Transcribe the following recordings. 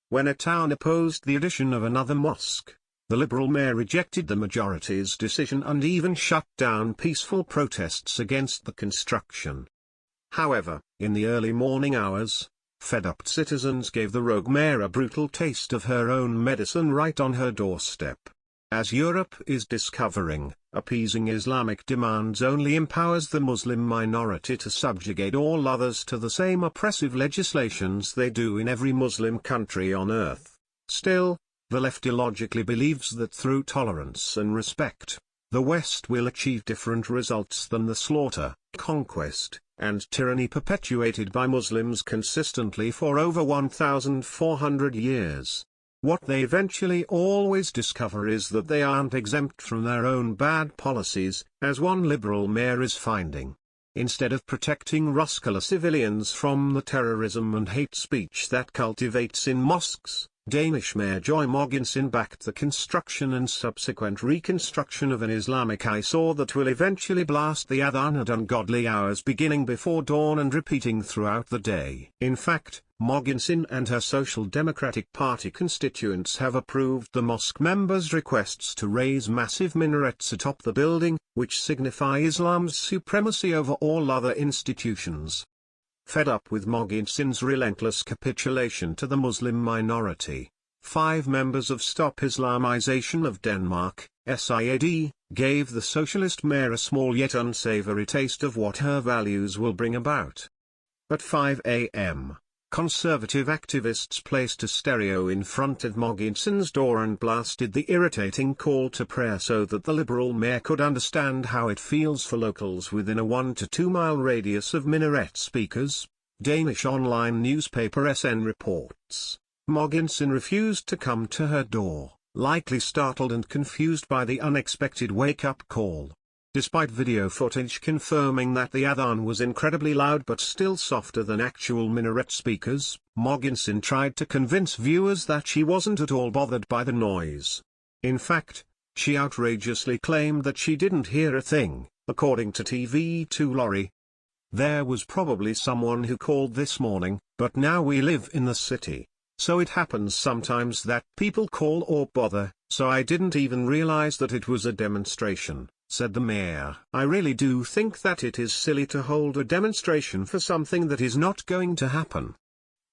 When a town opposed the addition of another mosque, the liberal mayor rejected the majority's decision and even shut down peaceful protests against the construction. However, in the early morning hours, fed-up citizens gave the rogue mayor a brutal taste of her own medicine right on her doorstep. As Europe is discovering, appeasing Islamic demands only empowers the Muslim minority to subjugate all others to the same oppressive legislations they do in every Muslim country on earth. Still, the left illogically believes that through tolerance and respect, the West will achieve different results than the slaughter, conquest, and tyranny perpetuated by Muslims consistently for over 1,400 years. What they eventually always discover is that they aren't exempt from their own bad policies, as one liberal mayor is finding. Instead of protecting Roskilde civilians from the terrorism and hate speech that cultivates in mosques, Danish Mayor Joy Mogensen backed the construction and subsequent reconstruction of an Islamic eyesore that will eventually blast the adhan at ungodly hours beginning before dawn and repeating throughout the day. In fact, Mogensen and her Social Democratic Party constituents have approved the mosque members' requests to raise massive minarets atop the building, which signify Islam's supremacy over all other institutions. Fed up with Mogensen's relentless capitulation to the Muslim minority, 5 members of Stop Islamization of Denmark, SIAD, gave the socialist mayor a small yet unsavory taste of what her values will bring about. At 5 a.m., conservative activists placed a stereo in front of Mogensen's door and blasted the irritating call to prayer so that the liberal mayor could understand how it feels for locals within a 1 to 2 mile radius of minaret speakers. Danish online newspaper SN reports, Mogensen refused to come to her door, likely startled and confused by the unexpected wake-up call. Despite video footage confirming that the adhan was incredibly loud but still softer than actual minaret speakers, Mogensen tried to convince viewers that she wasn't at all bothered by the noise. In fact, she outrageously claimed that she didn't hear a thing, according to TV2 Lorry. There was probably someone who called this morning, but now we live in the city, so it happens sometimes that people call or bother, so I didn't even realize that it was a demonstration, said the mayor. I really do think that it is silly to hold a demonstration for something that is not going to happen.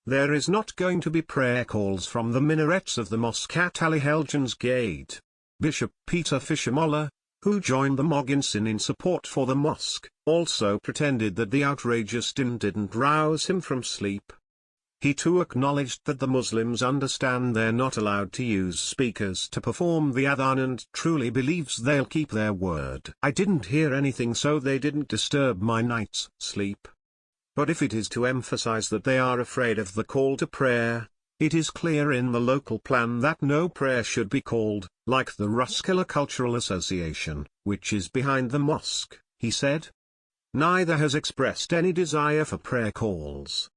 There is not going to be prayer calls from the minarets of the mosque at Ali Helgen's Gate. Bishop Peter Fischer-Moller, who joined the Mogensen in support for the mosque, also pretended that the outrageous din didn't rouse him from sleep. He too acknowledged that the Muslims understand they're not allowed to use speakers to perform the adhan and truly believes they'll keep their word. I didn't hear anything, so they didn't disturb my night's sleep. But if it is to emphasize that they are afraid of the call to prayer, it is clear in the local plan that no prayer should be called, like the Roskilde Cultural Association, which is behind the mosque, he said. Neither has expressed any desire for prayer calls.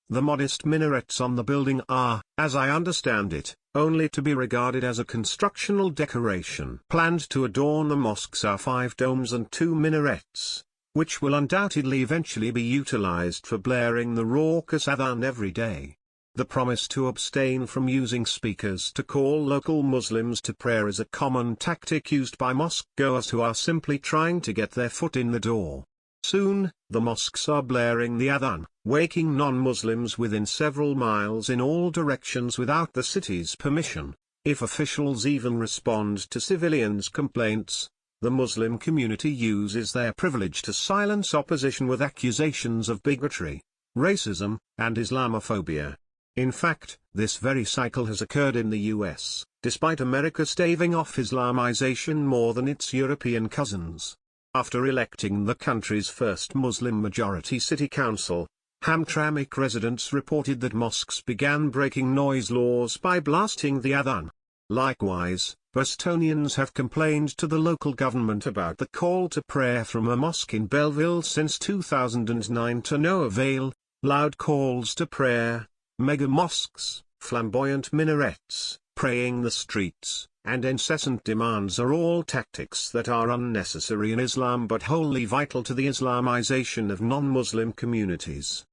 The modest minarets on the building are, as I understand it, only to be regarded as a constructional decoration. Planned to adorn the mosques are 5 domes and 2 minarets, which will undoubtedly eventually be utilized for blaring the raucous adhan every day. The promise to abstain from using speakers to call local Muslims to prayer is a common tactic used by mosque goers who are simply trying to get their foot in the door. Soon, the mosques are blaring the adhan, waking non-Muslims within several miles in all directions without the city's permission. If officials even respond to civilians' complaints, the Muslim community uses their privilege to silence opposition with accusations of bigotry, racism, and Islamophobia. In fact, this very cycle has occurred in the US, despite America staving off Islamization more than its European cousins. After electing the country's first Muslim-majority city council, Hamtramck residents reported that mosques began breaking noise laws by blasting the adhan. Likewise, Bostonians have complained to the local government about the call to prayer from a mosque in Belleville since 2009 to no avail. Loud calls to prayer, mega mosques, flamboyant minarets, praying the streets, and incessant demands are all tactics that are unnecessary in Islam but wholly vital to the Islamization of non-Muslim communities.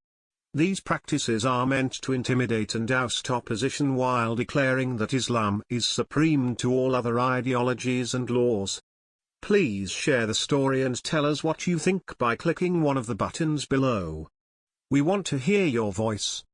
These practices are meant to intimidate and oust opposition while declaring that Islam is supreme to all other ideologies and laws. Please share the story and tell us what you think by clicking one of the buttons below. We want to hear your voice.